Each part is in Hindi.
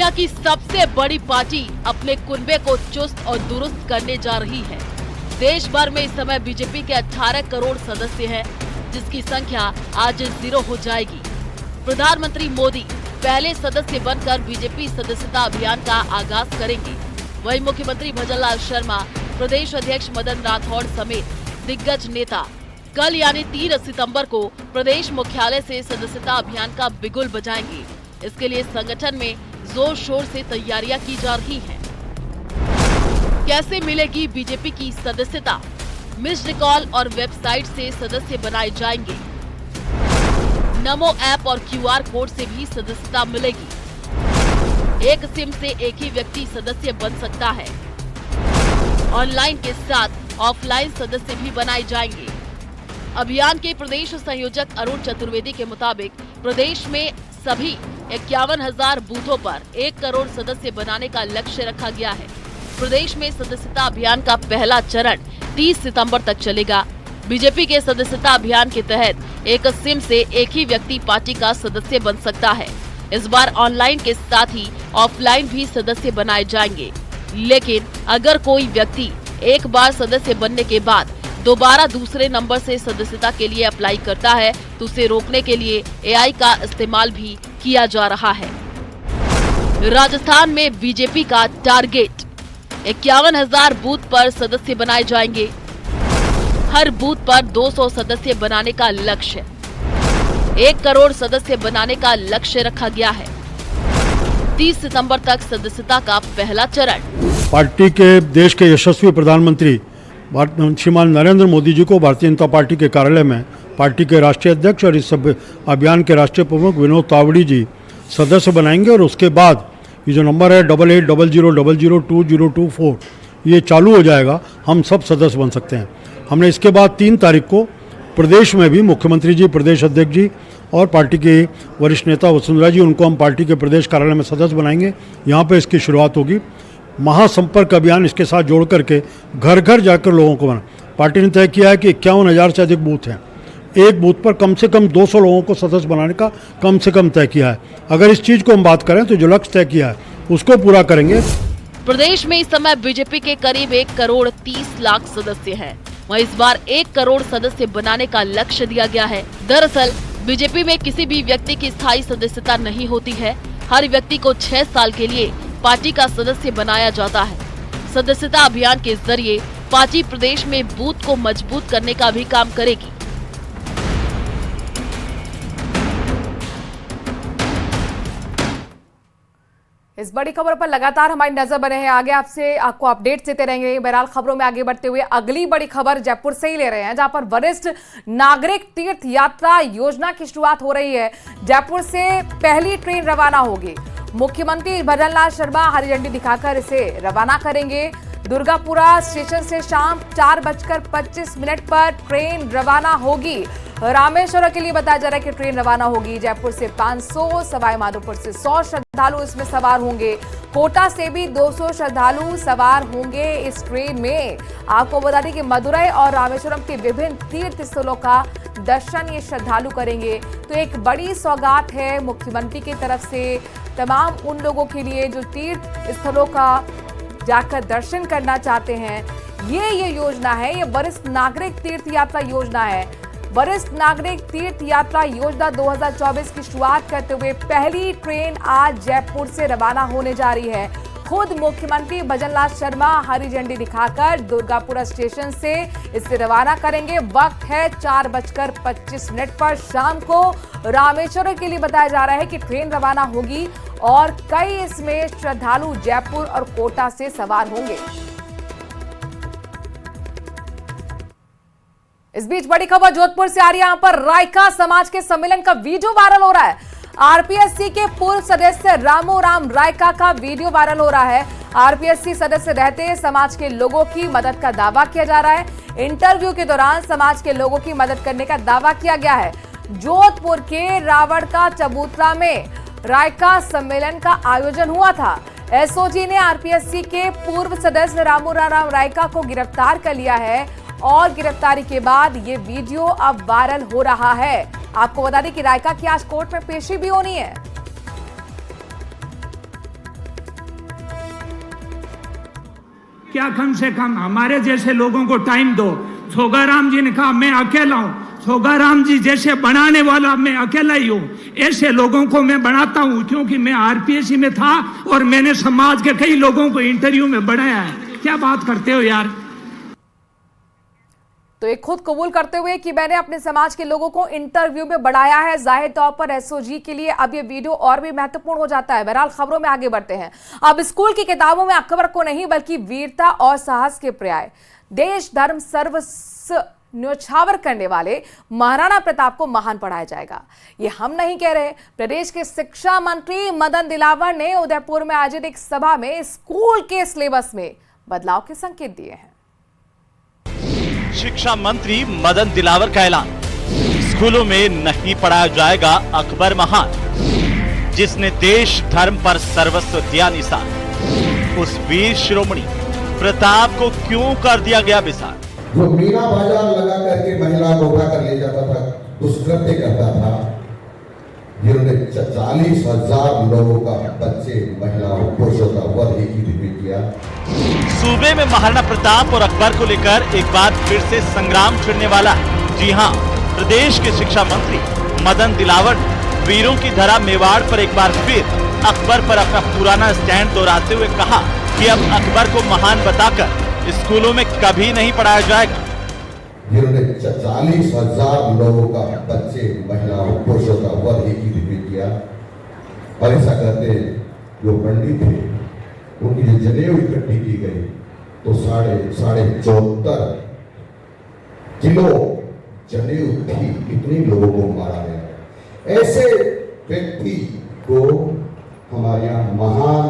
दुनिया की सबसे बड़ी पार्टी अपने कुनबे को चुस्त और दुरुस्त करने जा रही है। देश भर में इस समय बीजेपी के 18 करोड़ सदस्य हैं, जिसकी संख्या आज 0 हो जाएगी। प्रधानमंत्री मोदी पहले सदस्य बनकर बीजेपी सदस्यता अभियान का आगाज करेंगे। वहीं मुख्यमंत्री भजनलाल शर्मा, प्रदेश अध्यक्ष मदन राठौड़ समेत दिग्गज नेता कल यानी 3 सितंबर को प्रदेश मुख्यालय से सदस्यता अभियान का बिगुल बजाएंगे। इसके लिए संगठन में जोर शोर से तैयारियां की जा रही हैं। कैसे मिलेगी बीजेपी की सदस्यता? मिस्ड कॉल और वेबसाइट से सदस्य बनाए जाएंगे। नमो ऐप और QR कोड से भी सदस्यता मिलेगी। एक सिम से एक ही व्यक्ति सदस्य बन सकता है। ऑनलाइन के साथ ऑफलाइन सदस्य भी बनाए जाएंगे। अभियान के प्रदेश संयोजक अरुण चतुर्वेदी के मुताबिक प्रदेश में सभी 51,000 बूथों पर 1 करोड़ सदस्य बनाने का लक्ष्य रखा गया है। प्रदेश में सदस्यता अभियान का पहला चरण 30 सितंबर तक चलेगा। बीजेपी के सदस्यता अभियान के तहत एक सिम से एक ही व्यक्ति पार्टी का सदस्य बन सकता है। इस बार ऑनलाइन के साथ ही ऑफलाइन भी सदस्य बनाए जाएंगे। लेकिन अगर कोई व्यक्ति एक बार सदस्य बनने के बाद दोबारा दूसरे नंबर से सदस्यता के लिए अप्लाई करता है तो उसे रोकने के लिए AI का इस्तेमाल भी किया जा रहा है। राजस्थान में बीजेपी का टारगेट 51,000 बूथ पर सदस्य बनाए जाएंगे। हर बूथ पर 200 सदस्य बनाने का लक्ष्य, 1 करोड़ सदस्य बनाने का लक्ष्य रखा गया है। 30 सितंबर तक सदस्यता का पहला चरण। पार्टी के देश के यशस्वी प्रधानमंत्री श्रीमान नरेंद्र मोदी जी को भारतीय जनता पार्टी के कार्यालय में पार्टी के राष्ट्रीय अध्यक्ष और इस सब अभियान के राष्ट्रीय प्रमुख विनोद तावड़ी जी सदस्य बनाएंगे। और उसके बाद ये जो नंबर है 8800002024 ये चालू हो जाएगा, हम सब सदस्य बन सकते हैं। हमने इसके बाद 3 तारीख को प्रदेश में भी मुख्यमंत्री जी, प्रदेश अध्यक्ष जी और पार्टी के वरिष्ठ नेता वसुंधरा जी, उनको हम पार्टी के प्रदेश कार्यालय में सदस्य बनाएंगे। यहाँ पे इसकी शुरुआत होगी। महासंपर्क अभियान इसके साथ जोड़ करके घर घर जाकर लोगों को बना। पार्टी ने तय किया है कि 51,000 से अधिक बूथ हैं, एक बूथ पर कम से कम 200 लोगों को सदस्य बनाने का कम से कम तय किया है। अगर इस चीज़ को हम बात करें तो जो लक्ष्य तय किया है उसको पूरा करेंगे। प्रदेश में इस समय बीजेपी के करीब 1 करोड़ 30 लाख सदस्य हैं। वहीं इस बार 1 करोड़ सदस्य बनाने का लक्ष्य दिया गया है। दरअसल बीजेपी में किसी भी व्यक्ति की स्थायी सदस्यता नहीं होती है। हर व्यक्ति को 6 साल के लिए पार्टी का सदस्य बनाया जाता है। सदस्यता अभियान के जरिए पार्टी प्रदेश में बूथ को मजबूत करने का भी काम करेगी। इस बड़ी खबर पर लगातार हमारी नजर बने हैं। आगे आपको अपडेट्स देते रहेंगे। बहरहाल खबरों में आगे बढ़ते हुए अगली बड़ी खबर जयपुर से ही ले रहे हैं, जहां पर वरिष्ठ नागरिक तीर्थ यात्रा योजना की शुरुआत हो रही है। जयपुर से पहली ट्रेन रवाना होगी। मुख्यमंत्री भजनलाल शर्मा हरी झंडी दिखाकर इसे रवाना करेंगे। दुर्गापुरा स्टेशन से शाम 4:25 पर ट्रेन रवाना होगी। रामेश्वरम के लिए बताया जा रहा है कि ट्रेन रवाना होगी। जयपुर से 500, सवाई माधोपुर से 100 श्रद्धालु इसमें सवार होंगे। कोटा से भी 200 श्रद्धालु सवार होंगे इस ट्रेन में। आपको बता दें कि मदुरई और रामेश्वरम के विभिन्न तीर्थ स्थलों का दर्शन ये श्रद्धालु करेंगे। तो एक बड़ी सौगात है मुख्यमंत्री की तरफ से तमाम उन लोगों के लिए जो तीर्थ स्थलों का जाकर दर्शन करना चाहते हैं। ये योजना है, ये वरिष्ठ नागरिक तीर्थ यात्रा योजना है। वरिष्ठ नागरिक तीर्थ यात्रा योजना 2024 की शुरुआत करते हुए पहली ट्रेन आज जयपुर से रवाना होने जा रही है। खुद मुख्यमंत्री भजनलाल शर्मा हरी झंडी दिखाकर दुर्गापुरा स्टेशन से इसे रवाना करेंगे। वक्त है 4:25 पर शाम को। रामेश्वरम के लिए बताया जा रहा है कि ट्रेन रवाना होगी और कई इसमें श्रद्धालु जयपुर और कोटा से सवार होंगे। इस बीच बड़ी खबर जोधपुर से आ रही है। यहां पर रायका समाज के सम्मेलन का वीडियो वायरल हो रहा है। आरपीएससी के पूर्व सदस्य रामू राम रायका का वीडियो वायरल हो रहा है। आरपीएससी सदस्य रहते समाज के लोगों की मदद का दावा किया जा रहा है। इंटरव्यू के दौरान समाज के लोगों की मदद करने का दावा किया गया है। जोधपुर के रावण का चबूतरा में रायका सम्मेलन का आयोजन हुआ था। एसओजी ने आरपीएससी के पूर्व सदस्य रामू राम रायका को गिरफ्तार कर लिया है और गिरफ्तारी के बाद ये वीडियो अब वायरल हो रहा है। आपको बता दें कि रायका की आज कोर्ट में पेशी भी होनी है। क्या कम से कम हमारे जैसे लोगों को टाइम दो। छोगाराम जी ने कहा मैं अकेला हूं, छोगाराम जी जैसे बनाने वाला मैं अकेला ही हूं, ऐसे लोगों को मैं बनाता हूं, क्योंकि मैं आरपीएससी में था और मैंने समाज के कई लोगों को इंटरव्यू में बढ़ाया है। क्या बात करते हो यार। तो एक खुद कबूल करते हुए कि मैंने अपने समाज के लोगों को इंटरव्यू में बढ़ाया है, जाहिर तौर पर एसओजी के लिए अब ये वीडियो और भी महत्वपूर्ण हो जाता है। बहरहाल खबरों में आगे बढ़ते हैं। अब स्कूल की किताबों में अकबर को नहीं बल्कि वीरता और साहस के पर्याय, देश धर्म सर्वस्व न्योछावर करने वाले महाराणा प्रताप को महान पढ़ाया जाएगा। ये हम नहीं कह रहे, प्रदेश के शिक्षा मंत्री मदन दिलावर ने उदयपुर में आयोजित एक सभा में स्कूल के सिलेबस में बदलाव के संकेत दिए हैं। शिक्षा मंत्री मदन दिलावर का ऐलान, स्कूलों में नहीं पढ़ाया जाएगा अकबर महान, जिसने देश धर्म पर सर्वस्व दिया निशान। उस वीर शिरोमणि प्रताप को क्यों कर दिया गया विशाल? जो मीना बाजार लगा करके महिला को उठा कर ले जाता था, दुष्कृत्य करता था, जिन्होंने 40,000 लोगों का, बच्चे महिलाओं पुरुषों का वध एक ही दिन में किया। सूबे में महाराणा प्रताप और अकबर को लेकर एक बार फिर से संग्राम छिड़ने वाला है। जी हां, प्रदेश के शिक्षा मंत्री मदन दिलावर ने वीरों की धरा मेवाड़ पर एक बार फिर अकबर पर अपना पुराना स्टैंड दोहराते हुए कहा कि अब अकबर को महान बताकर स्कूलों में कभी नहीं पढ़ाया जाएगा। जिन्होंने 40,000 लोगों का, बच्चे महिलाओं पुरुषों का वध एक ही दिन में किया। और ऐसा करते जो पंडित थे, उनकी जो जनेऊ इकट्ठी की गई तो साढ़े 74 किलो जनेऊ थी। कितने लोगों को मारा गया। ऐसे व्यक्ति को हमारे यहाँ महान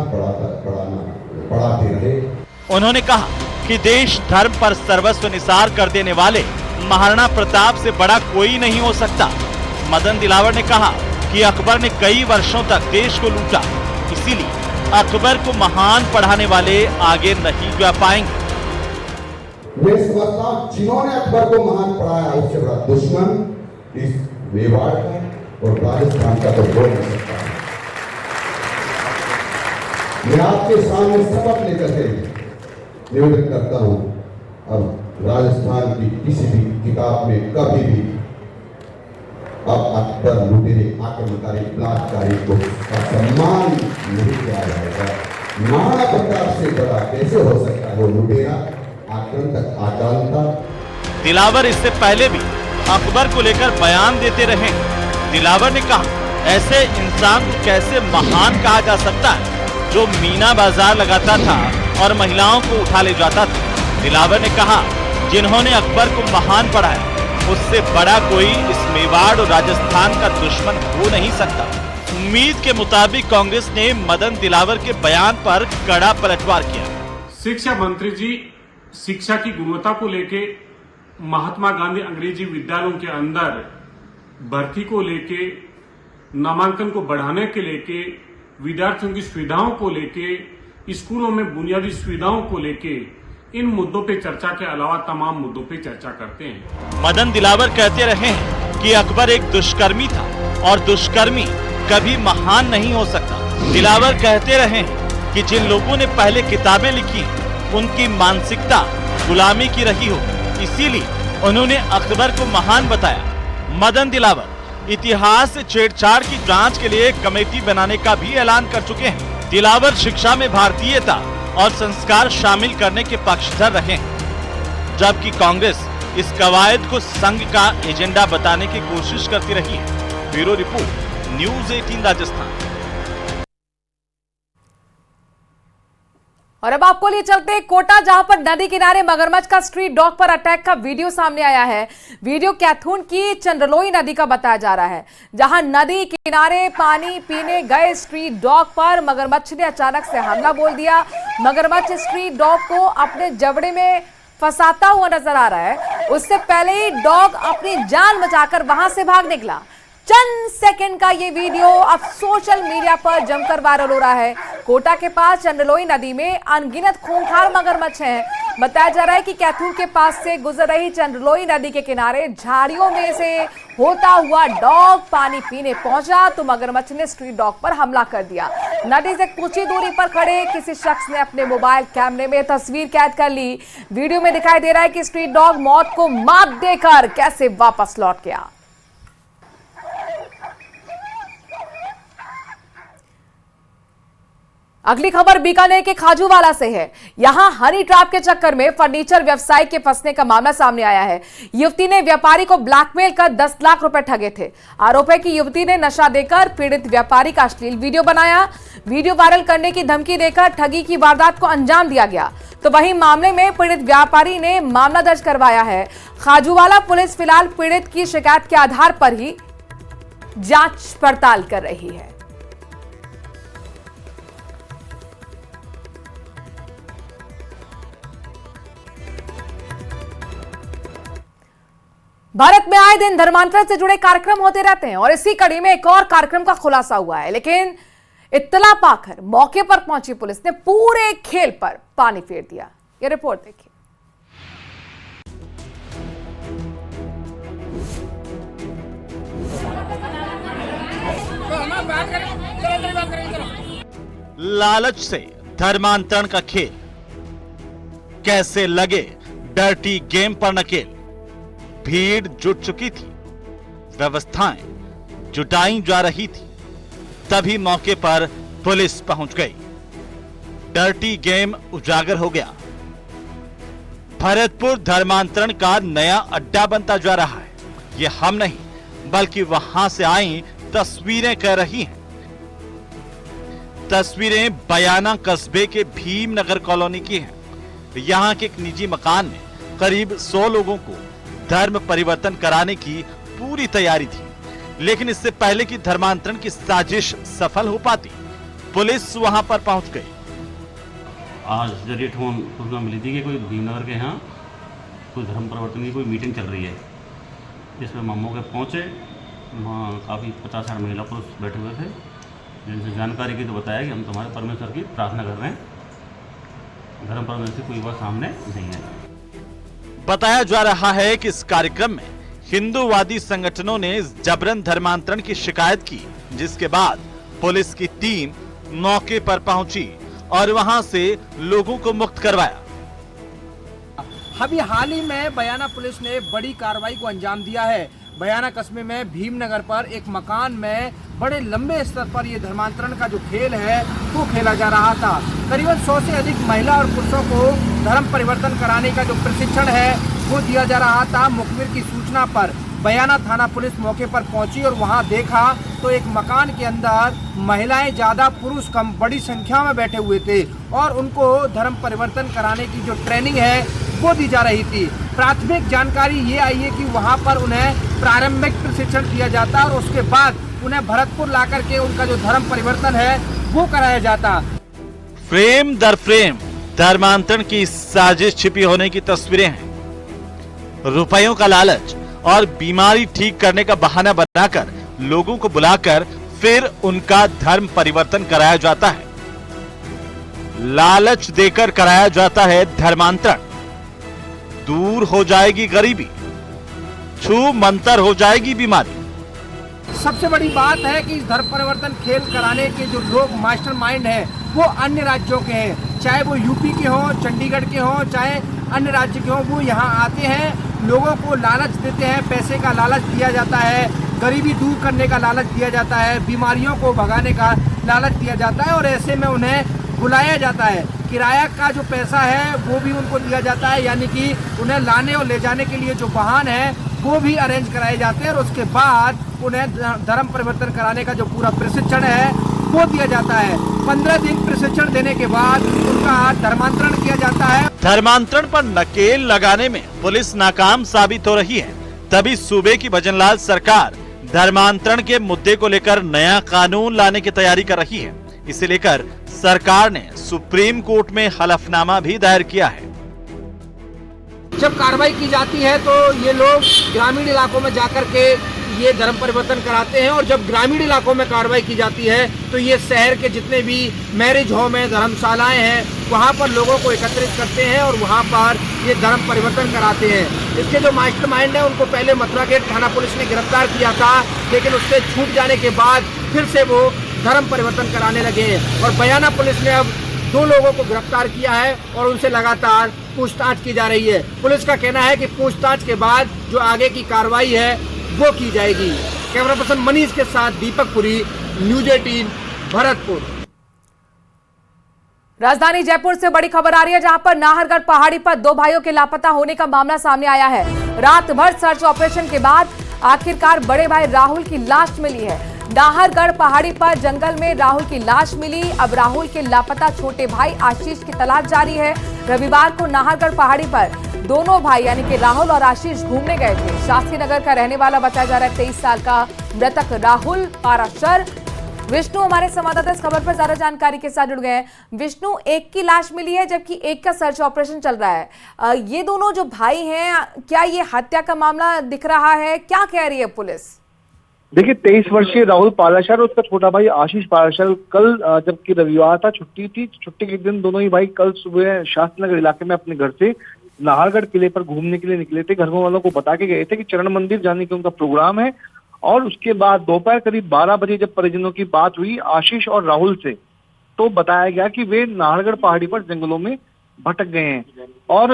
पढ़ाते रहे। उन्होंने कहा कि देश धर्म पर सर्वस्व निसार कर देने वाले महाराणा प्रताप से बड़ा कोई नहीं हो सकता। मदन दिलावर ने कहा कि अकबर ने कई वर्षों तक देश को लूटा, इसीलिए अकबर को महान पढ़ाने वाले आगे नहीं जा पाएंगे। मैं समझता हूं जिन्होंने अकबर को महान पढ़ाया, उससे बड़ा दुश्मन इस मेवाड़ का और राजस्थान का तो हो नहीं सकता। मैं आपके सामने शपथ लेकर के निवेदन करता हूं, अब राजस्थान की किसी भी किताब में कभी भी अब अकबर लुटेरे आक्रमणकारी बलात्कारी को सम्मान नहीं किया जाएगा। महाराणा प्रताप से बड़ा कैसे हो सकता है वो लुटेरा आक्रमक आक्रांता। दिलावर इससे पहले भी अकबर को लेकर बयान देते रहे। दिलावर ने कहा ऐसे इंसान को कैसे महान कहा जा सकता है जो मीना बाजार लगाता था और महिलाओं को उठा ले जाता था। दिलावर ने कहा जिन्होंने अकबर को महान पढ़ाया, उससे बड़ा कोई इस मेवाड़ और राजस्थान का दुश्मन हो नहीं सकता। उम्मीद के मुताबिक कांग्रेस ने मदन दिलावर के बयान पर कड़ा पलटवार किया। शिक्षा मंत्री जी शिक्षा की गुणवत्ता को लेके, महात्मा गांधी अंग्रेजी विद्यालयों के अंदर भर्ती को लेके, नामांकन को बढ़ाने के लेके, विद्यार्थियों की सुविधाओं को लेके, स्कूलों में बुनियादी सुविधाओं को लेके, इन मुद्दों पे चर्चा के अलावा तमाम मुद्दों पे चर्चा करते हैं। मदन दिलावर कहते रहे हैं कि अकबर एक दुष्कर्मी था और दुष्कर्मी कभी महान नहीं हो सकता। दिलावर कहते रहे हैं कि जिन लोगों ने पहले किताबें लिखी उनकी मानसिकता गुलामी की रही हो, इसीलिए उन्होंने अकबर को महान बताया। मदन दिलावर इतिहास से छेड़छाड़ की जांच के लिए कमेटी बनाने का भी ऐलान कर चुके हैं। दिलावर शिक्षा में भारतीयता और संस्कार शामिल करने के पक्षधर रहे हैं, जबकि कांग्रेस इस कवायद को संघ का एजेंडा बताने की कोशिश करती रही है। Bureau report, news 18 Rajasthan. और अब आपको लिए चलते कोटा, जहां पर नदी किनारे मगरमच्छ का स्ट्रीट डॉग पर अटैक का वीडियो सामने आया है। वीडियो कैथून की चंद्रलोई नदी का बताया जा रहा है, जहां नदी किनारे पानी पीने गए स्ट्रीट डॉग पर मगरमच्छ ने अचानक से हमला बोल दिया। मगरमच्छ स्ट्रीट डॉग को अपने जबड़े में फंसाता हुआ नजर आ रहा है। उससे पहले ही डॉग अपनी जान बचाकर वहां से भाग निकला। चंद सेकंड का ये वीडियो अब सोशल मीडिया पर जमकर वायरल हो रहा है। कोटा के पास चंद्रलोई नदी में अनगिनत खूंखार मगरमच्छ हैं। बताया जा रहा है कि कैथूर के पास से गुजर रही चंद्रलोई नदी के किनारे झाड़ियों में से होता हुआ डॉग पानी पीने पहुंचा तो मगरमच्छ ने स्ट्रीट डॉग पर हमला कर दिया। नदी से कुछ ही दूरी पर खड़े किसी शख्स ने अपने मोबाइल कैमरे में तस्वीर कैद कर ली। वीडियो में दिखाई दे रहा है कि स्ट्रीट डॉग मौत को मात देकर कैसे वापस लौट गया। अगली खबर बीकानेर के खाजूवाला से है। यहां हनी ट्रैप के चक्कर में फर्नीचर व्यवसायी के फंसने का मामला सामने आया है। युवती ने व्यापारी को ब्लैकमेल कर 10 लाख रुपए ठगे थे। आरोप है कि युवती ने नशा देकर पीड़ित व्यापारी का अश्लील वीडियो बनाया। वीडियो वायरल करने की धमकी देकर ठगी की वारदात को अंजाम दिया गया। तो वहीं मामले में पीड़ित व्यापारी ने मामला दर्ज करवाया है। खाजूवाला पुलिस फिलहाल पीड़ित की शिकायत के आधार पर ही जांच पड़ताल कर रही है। भारत में आए दिन धर्मांतरण से जुड़े कार्यक्रम होते रहते हैं और इसी कड़ी में एक और कार्यक्रम का खुलासा हुआ है। लेकिन इत्तला पाकर मौके पर पहुंची पुलिस ने पूरे खेल पर पानी फेर दिया। ये रिपोर्ट देखिए। लालच से धर्मांतरण का खेल, कैसे लगे डर्टी गेम पर नकेल। भीड़ जुट चुकी थी, व्यवस्थाएं जुटाई जा रही थी, तभी मौके पर पुलिस पहुंच गई। डर्टी गेम उजागर हो गया। भरतपुर धर्मांतरण का नया अड्डा बनता जा रहा है। यह हम नहीं बल्कि वहां से आई तस्वीरें कह रही हैं। तस्वीरें बयाना कस्बे के भीमनगर कॉलोनी की हैं। यहां के एक निजी मकान में करीब 100 लोगों को धर्म परिवर्तन कराने की पूरी तैयारी थी, लेकिन इससे पहले कि धर्मांतरण की साजिश सफल हो पाती, पुलिस वहां पर पहुंच गई। आज जरिए फोन सूचना मिली थी कि कोई भीमनगर के यहाँ कोई धर्म परिवर्तन की कोई मीटिंग चल रही है, जिसमें हम मौके पहुँचे। वहाँ काफ़ी 50-60 महिला पुरुष बैठे हुए थे, जिनसे जानकारी की तो बताया कि हम तुम्हारे परमेश्वर की प्रार्थना कर रहे हैं, धर्म परिवर्तन से कोई बात सामने नहीं है। बताया जा रहा है कि इस कार्यक्रम में हिंदूवादी संगठनों ने जबरन धर्मांतरण की शिकायत की, जिसके बाद पुलिस की टीम मौके पर पहुंची और वहां से लोगों को मुक्त करवाया। अभी हाल ही में बयाना पुलिस ने बड़ी कार्रवाई को अंजाम दिया है। बयाना कस्बे में भीमनगर पर एक मकान में बड़े लंबे स्तर पर ये धर्मांतरण का जो खेल है वो खेला जा रहा था। करीबन 100 से अधिक महिला और पुरुषों को धर्म परिवर्तन कराने का जो प्रशिक्षण है वो दिया जा रहा था। मुखबिर की सूचना पर बयाना थाना पुलिस मौके पर पहुंची और वहां देखा तो एक मकान के अंदर महिलाएं ज्यादा पुरुष कम बड़ी संख्या में बैठे हुए थे और उनको धर्म परिवर्तन कराने की जो ट्रेनिंग है वो दी जा रही थी। प्राथमिक जानकारी ये आई है कि वहां पर उन्हें प्रारंभिक प्रशिक्षण दिया जाता और उसके बाद उन्हें भरतपुर लाकर के उनका जो धर्म परिवर्तन है वो कराया जाता। फ्रेम दर फ्रेम धर्मांतरण की साजिश छिपी होने की तस्वीरें हैं। रुपयों का लालच और बीमारी ठीक करने का बहाना बनाकर लोगों को बुलाकर फिर उनका धर्म परिवर्तन कराया जाता है। लालच देकर कराया जाता है धर्मांतरण। दूर हो जाएगी गरीबी, छू मंतर हो जाएगी बीमारी। सबसे बड़ी बात है कि इस धर्म परिवर्तन खेल कराने के जो लोग मास्टरमाइंड हैं वो अन्य राज्यों के हैं, चाहे वो यूपी के हों, चंडीगढ़ के हों, चाहे अन्य राज्य के हों। वो यहाँ आते हैं, लोगों को लालच देते हैं, पैसे का लालच दिया जाता है, गरीबी दूर करने का लालच दिया जाता है, बीमारियों को भगाने का लालच दिया जाता है और ऐसे में उन्हें बुलाया जाता है। किराया का जो पैसा है वो भी उनको दिया जाता है, यानी कि उन्हें लाने और ले जाने के लिए जो वाहन है वो भी अरेंज कराए जाते हैं और उसके बाद उन्हें धर्म परिवर्तन कराने का जो पूरा प्रशिक्षण है वो दिया जाता है। 15 दिन प्रशिक्षण देने के बाद उनका धर्मांतरण किया जाता है। धर्मांतरण पर नकेल लगाने में पुलिस नाकाम साबित हो रही है। तभी सूबे की भजनलाल सरकार धर्मांतरण के मुद्दे को लेकर नया कानून लाने की तैयारी कर रही है। इसे लेकर सरकार ने सुप्रीम कोर्ट में हलफनामा भी दायर किया है। जब कार्रवाई की जाती है तो ये लोग ग्रामीण इलाकों में जाकर के ये धर्म परिवर्तन कराते हैं। और जब ग्रामीण इलाकों में कार्रवाई की जाती है तो ये शहर के जितने भी मैरिज होम है, धर्मशालाएं हैं, वहाँ पर लोगों को एकत्रित करते हैं और वहाँ पर ये धर्म परिवर्तन कराते हैं। इसके जो मास्टरमाइंड है उनको पहले मथुरा गेट थाना पुलिस ने गिरफ्तार किया था, लेकिन उससे छूट जाने के बाद फिर से वो धर्म परिवर्तन कराने लगे हैं। और बयाना पुलिस ने अब 2 लोगों को गिरफ्तार किया है और उनसे लगातार पूछताछ की जा रही है। पुलिस का कहना है कि पूछताछ के बाद जो आगे की कार्रवाई है वो की जाएगी। कैमरा पर्सन मनीष के साथ दीपक पुरी, न्यूज़ 18 भरतपुर। राजधानी जयपुर से बड़ी खबर आ रही है, जहां पर नाहरगढ़ पहाड़ी पर 2 भाइयों के लापता होने का मामला सामने आया है। रात भर सर्च ऑपरेशन के बाद आखिरकार बड़े भाई राहुल की लाश मिली है। नाहरगढ़ पहाड़ी पर जंगल में राहुल की लाश मिली। अब राहुल के लापता छोटे भाई आशीष की तलाश जारी है। रविवार को नाहरगढ़ पहाड़ी पर दोनों भाई यानी कि राहुल और आशीष घूमने गए थे। शास्त्री नगर का रहने वाला बताया जा रहा है 23 साल का मृतक राहुल पाराशर। विष्णु हमारे संवाददाता इस खबर पर ज्यादा जानकारी के साथ जुड़ गए हैं। विष्णु, एक की लाश मिली है जबकि एक का सर्च ऑपरेशन चल रहा है। ये दोनों जो भाई हैं, क्या ये हत्या का मामला दिख रहा है? क्या कह रही है पुलिस? देखिए, 23 वर्षीय राहुल पाराशर और उसका छोटा भाई आशीष पाराशर कल, जबकि रविवार था, छुट्टी थी, छुट्टी के दिन दोनों ही भाई कल सुबह शास्त्री नगर इलाके में अपने घर से नाहरगढ़ किले पर घूमने के लिए निकले थे। घर वालों को बता के गए थे कि चरण मंदिर जाने का उनका प्रोग्राम है। और उसके बाद दोपहर करीब 12 बजे जब परिजनों की बात हुई आशीष और राहुल से, तो बताया गया कि वे नाहरगढ़ पहाड़ी पर जंगलों में भटक गए हैं। और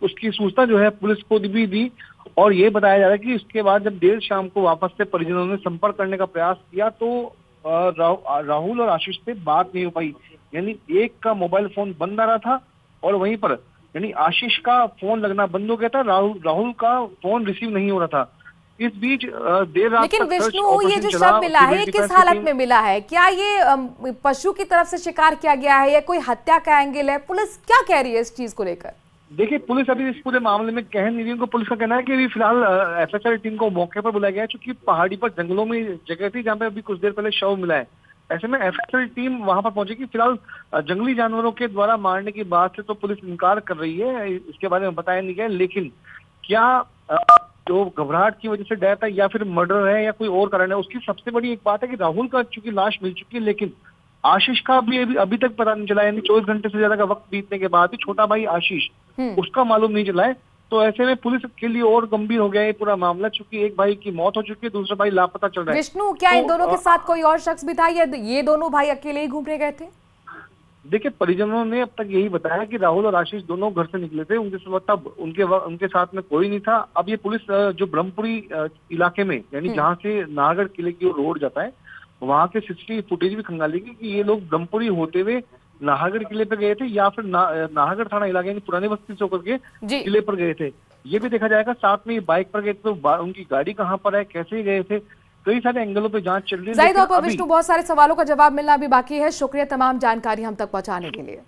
उसकी सूचना जो है पुलिस को भी दी। और ये बताया जा रहा है कि उसके बाद जब देर शाम को वापस से परिजनों ने संपर्क करने का प्रयास किया तो राहुल और आशीष से बात नहीं हो पाई। यानी एक का मोबाइल फोन बंद आ रहा था और वहीं पर यानी आशीष का फोन लगना बंद हो गया था, राहुल का फोन रिसीव नहीं हो रहा था। इस बीच देर रात लेकिन विष्णु, ये जो शव मिला है किस हालत में मिला है? क्या ये पशु की तरफ से शिकार किया गया है या कोई हत्या का एंगल है? पुलिस क्या कह रही है इस चीज को लेकर? देखिए, पुलिस अभी इस पूरे मामले में कह नहीं रही। उनको पुलिस का कहना है कि अभी फिलहाल एफएसएल टीम को मौके पर बुलाया गया है, क्योंकि पहाड़ी पर जंगलों में जगह थी जहाँ पे अभी कुछ देर पहले शव मिला है। ऐसे में एफएसएल टीम वहां पर पहुंचेगी। फिलहाल जंगली जानवरों के द्वारा मारने की बात से तो पुलिस इनकार कर रही है, इसके बारे में बताया नहीं गया। लेकिन क्या जो घबराहट की वजह से डेथ है या फिर मर्डर है या कोई और कारण है, उसकी सबसे बड़ी एक बात है कि राहुल का चूंकि लाश मिल चुकी है, लेकिन आशीष का भी अभी तक पता नहीं चला। यानी 24 घंटे से ज्यादा का वक्त बीतने के बाद भी छोटा भाई आशीष, उसका मालूम नहीं चला है। तो ऐसे में पुलिस के लिए और गंभीर हो गया है पूरा मामला, चूंकि एक भाई की मौत हो चुकी है, दूसरा भाई लापता चल रहा है। विष्णु, क्या इन दोनों के साथ कोई और शख्स भी था या ये दोनों भाई अकेले ही घूमने गए थे? देखिए, परिजनों ने अब तक यही बताया कि राहुल और आशीष दोनों घर से निकले थे, उनके साथ में कोई नहीं था। अब ये पुलिस जो ब्रह्मपुरी इलाके में यानी जहाँ से नाहरगढ़ किले की ओर रोड जाता है, वहाँ के सीसीटीवी फुटेज भी खंगालेगी कि ये लोग ब्रह्मपुरी होते हुए नाहरगढ़ किले पर गए थे या फिर नाहरगढ़ थाना इलाके यानी पुरानी बस्ती से होकर के किले पर गए थे। ये भी देखा जाएगा। साथ में बाइक पर गए थे तो उनकी गाड़ी कहाँ पर है, कैसे गए थे, कई सारे एंगलों पे जांच चल रही है। जाहिद और विष्णु, बहुत सारे सवालों का जवाब मिलना अभी बाकी है। शुक्रिया तमाम जानकारी हम तक पहुंचाने के लिए।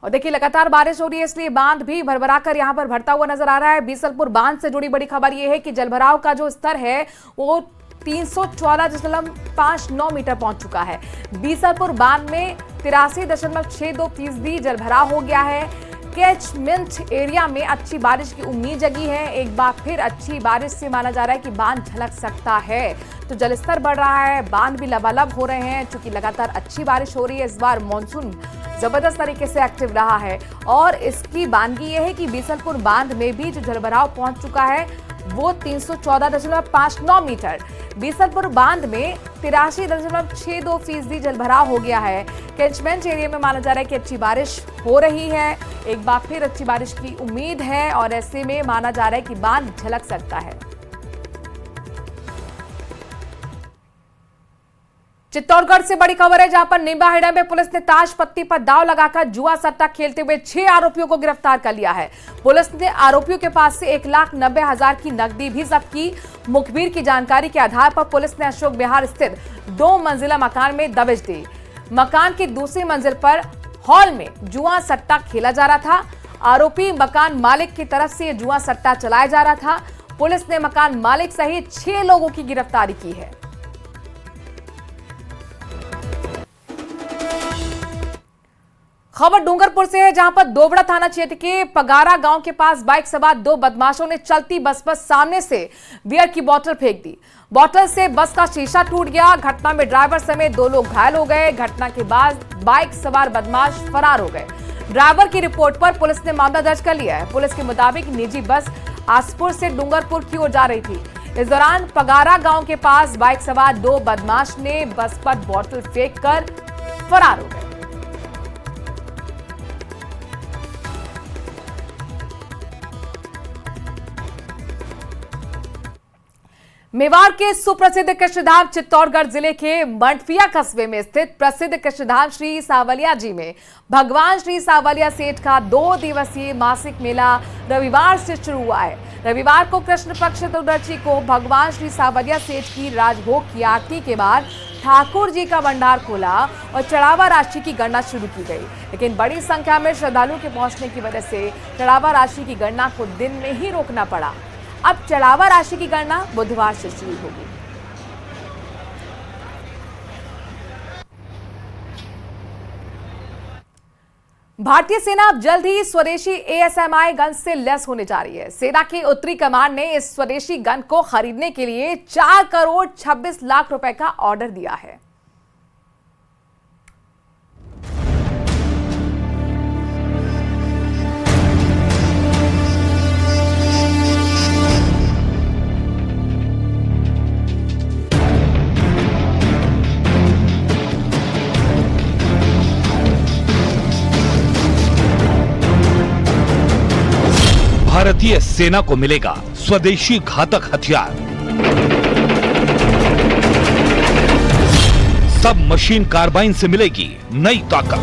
और देखिए, लगातार बारिश हो रही है, इसलिए बांध भी भरभरा कर यहां पर भरता हुआ नजर आ रहा है। बीसलपुर बांध से जुड़ी बड़ी खबर यह है कि जलभराव का जो स्तर है वो 314.59 मीटर पहुंच चुका है। बीसलपुर बांध में 83.62% जलभराव हो गया है। कैचमेंट एरिया में अच्छी बारिश की उम्मीद जगी है। एक बार फिर अच्छी बारिश से माना जा रहा है कि बांध झलक सकता है। तो जलस्तर बढ़ रहा है, बांध भी लबालब हो रहे हैं। चूंकि लगातार अच्छी बारिश हो रही है, इस बार मानसून जबरदस्त तरीके से एक्टिव रहा है और इसकी बानगी यह है कि बीसलपुर बांध में भी जो जलभराव पहुंच चुका है वो 314.59 मीटर। बीसलपुर बांध में 83.62% जलभराव हो गया है। कैचमेंट एरिया में माना जा रहा है कि अच्छी बारिश हो रही है। एक बार फिर अच्छी बारिश की उम्मीद है और ऐसे में माना जा रहा है कि बांध झलक सकता है। चित्तौड़गढ़ से बड़ी खबर है, जहां पर निम्बाहेड़ा में पुलिस ने ताश पत्ती पर दांव लगाकर जुआ सट्टा खेलते हुए 6 आरोपियों को गिरफ्तार कर लिया है। पुलिस ने आरोपियों के पास से 1,90,000 की नकदी भी जब्त की। मुखबिर की जानकारी के आधार पर पुलिस ने अशोक विहार स्थित 2 मंजिला मकान में दबिश दी। मकान की दूसरी मंजिल पर हॉल में जुआ सट्टा खेला जा रहा था। आरोपी मकान मालिक की तरफ से जुआ सट्टा चलाया जा रहा था। पुलिस ने मकान मालिक सहित 6 लोगों की गिरफ्तारी की है। खबर डूंगरपुर से है, जहां पर दोबड़ा थाना क्षेत्र के पगारा गांव के पास बाइक सवार दो बदमाशों ने चलती बस पर सामने से बियर की बोतल फेंक दी। बोतल से बस का शीशा टूट गया। घटना में ड्राइवर समेत 2 लोग घायल हो गए। घटना के बाद बाइक सवार बदमाश फरार हो गए। ड्राइवर की रिपोर्ट पर पुलिस ने मामला दर्ज कर लिया है। पुलिस के मुताबिक निजी बस आसपुर से डूंगरपुर की ओर जा रही थी। इस दौरान पगारा गांव के पास बाइक सवार 2 बदमाश ने बस पर बोतल फेंककर फरार हो गए। मेवाड़ के सुप्रसिद्ध कृष्णधाम चित्तौड़गढ़ जिले के मंडफिया कस्बे में स्थित प्रसिद्ध कृष्णधाम श्री सावलिया जी में भगवान श्री सावलिया सेठ का 2 दिवसीय मासिक मेला रविवार से शुरू हुआ है। रविवार को कृष्ण पक्ष चतुर्दशी को भगवान श्री सावलिया सेठ की राजभोग की आरती के बाद ठाकुर जी का भंडार खोला और चढ़ावा राशि की गणना शुरू की गई, लेकिन बड़ी संख्या में श्रद्धालुओं के पहुंचने की वजह से चढ़ावा राशि की गणना को दिन में ही रोकना पड़ा। अब चढ़ावा राशि की गणना बुधवार से शुरू होगी। भारतीय सेना अब जल्द ही स्वदेशी ASMI गन से लैस होने जा रही है। सेना की उत्तरी कमान ने इस स्वदेशी गन को खरीदने के लिए 4 करोड़ 26 लाख रुपए का ऑर्डर दिया है। भारतीय सेना को मिलेगा स्वदेशी घातक हथियार। सब मशीन कार्बाइन से मिलेगी नई ताकत।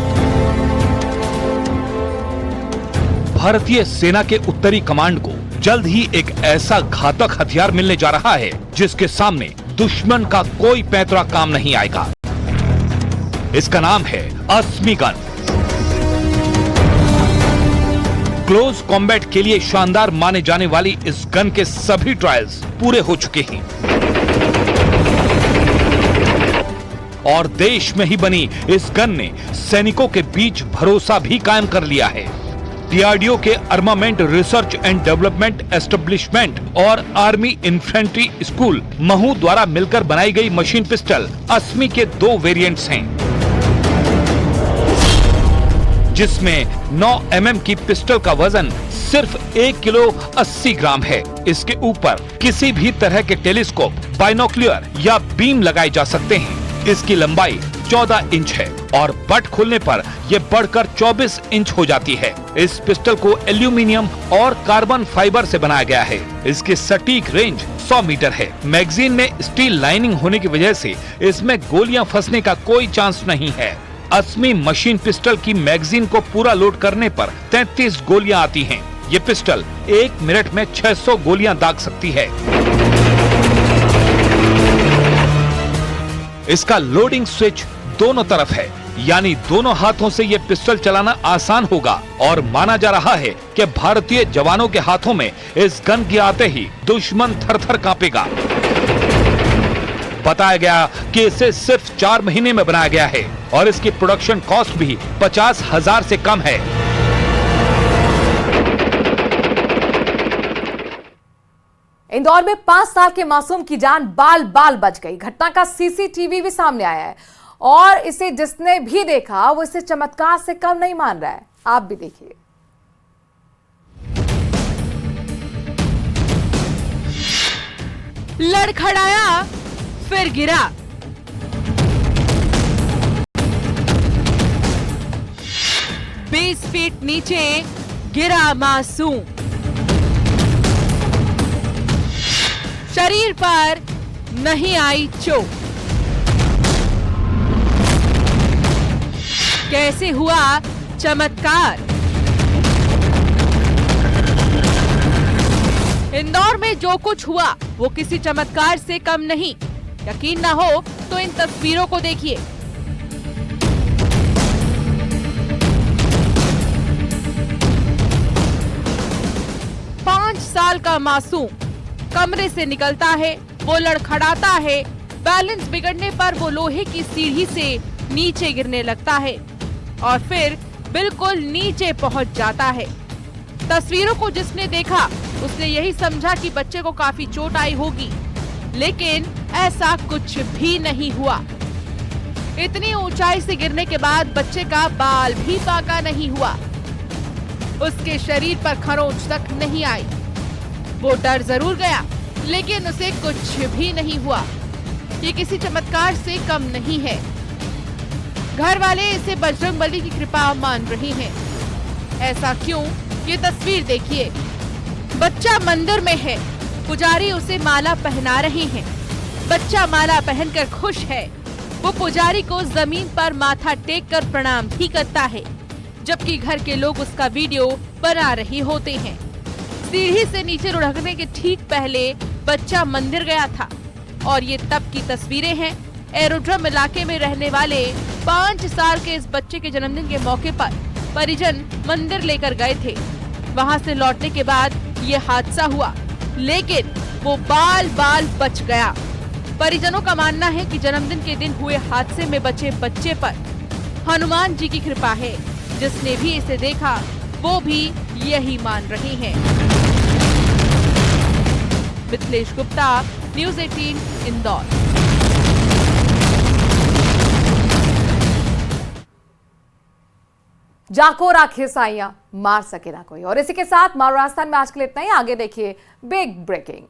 भारतीय सेना के उत्तरी कमांड को जल्द ही एक ऐसा घातक हथियार मिलने जा रहा है जिसके सामने दुश्मन का कोई पैतरा काम नहीं आएगा। इसका नाम है अस्मी गन। क्लोज कॉम्बैट के लिए शानदार माने जाने वाली इस गन के सभी ट्रायल्स पूरे हो चुके हैं और देश में ही बनी इस गन ने सैनिकों के बीच भरोसा भी कायम कर लिया है। DRDO के armament research and development establishment और आर्मी इन्फेंट्री स्कूल महू द्वारा मिलकर बनाई गई मशीन पिस्टल अस्मी के 2 वेरिएंट्स हैं, जिसमें 9 mm की पिस्टल का वजन सिर्फ 1 किलो 80 ग्राम है। इसके ऊपर किसी भी तरह के टेलीस्कोप, बाइनोक्युलर या बीम लगाए जा सकते हैं। इसकी लंबाई 14 इंच है और बट खोलने पर यह बढ़कर 24 इंच हो जाती है। इस पिस्टल को एल्यूमिनियम और कार्बन फाइबर से बनाया गया है। इसकी सटीक रेंज 100 मीटर है। मैगजीन में स्टील लाइनिंग होने की वजह से इसमें गोलियां फंसने का कोई चांस नहीं है। अस्मी मशीन पिस्टल की मैगजीन को पूरा लोड करने पर 33 गोलियां आती हैं। ये पिस्टल 1 मिनट में 600 गोलियां दाग सकती है। इसका लोडिंग स्विच दोनों तरफ है, यानी दोनों हाथों से यह पिस्टल चलाना आसान होगा और माना जा रहा है कि भारतीय जवानों के हाथों में इस गन के आते ही दुश्मन थर-थर कांपेगा। बताया गया कि इसे सिर्फ 4 महीने में बनाया गया है और इसकी प्रोडक्शन कॉस्ट भी 50,000 से कम है। इंदौर में 5 साल के मासूम की जान बाल बाल बच गई। घटना का CCTV भी सामने आया है और इसे जिसने भी देखा वो इसे चमत्कार से कम नहीं मान रहा है। आप भी देखिए। लड़खड़ाया फिर गिरा। बीस फीट नीचे गिरा मासूम। शरीर पर नहीं आई चोट। कैसे हुआ चमत्कार? इंदौर में जो कुछ हुआ वो किसी चमत्कार से कम नहीं। यकीन ना हो तो इन तस्वीरों को देखिए। साल का मासूम कमरे से निकलता है, वो लड़खड़ाता है, बैलेंस बिगड़ने पर वो लोहे की सीढ़ी से नीचे गिरने लगता है और फिर बिल्कुल नीचे पहुंच जाता है। तस्वीरों को जिसने देखा उसने यही समझा कि बच्चे को काफी चोट आई होगी, लेकिन ऐसा कुछ भी नहीं हुआ। इतनी ऊंचाई से गिरने के बाद बच्चे का बाल भी बांका नहीं हुआ, उसके शरीर पर खरोंच तक नहीं आई। वो डर जरूर गया, लेकिन उसे कुछ भी नहीं हुआ। ये किसी चमत्कार से कम नहीं है। घर वाले इसे बजरंगबली की कृपा मान रहे हैं। ऐसा क्यों? ये तस्वीर देखिए। बच्चा मंदिर में है, पुजारी उसे माला पहना रहे हैं। बच्चा माला पहनकर खुश है। वो पुजारी को जमीन पर माथा टेक कर प्रणाम भी करता है, जबकि घर के लोग उसका वीडियो बना रहे होते हैं। सीढ़ी से नीचे लुढ़कने के ठीक पहले बच्चा मंदिर गया था, और ये तब की तस्वीरें हैं। एरोड्रम इलाके में रहने वाले 5 साल के इस बच्चे के जन्मदिन के मौके पर परिजन मंदिर लेकर गए थे। वहां से लौटने के बाद ये हादसा हुआ, लेकिन वो बाल बच गया। परिजनों का मानना है कि जन्मदिन के दिन हुए हादसे में बचे बच्चे पर हनुमान जी की कृपा है। जिसने भी इसे देखा वो भी यही मान रहे हैं। मिथिलेश गुप्ता, न्यूज़ 18 इंदौर। जाको राखे साइया, मार सके ना कोई। और इसी के साथ मारो राजस्थान में आज के लिए इतना ही। आगे देखिए बिग ब्रेकिंग।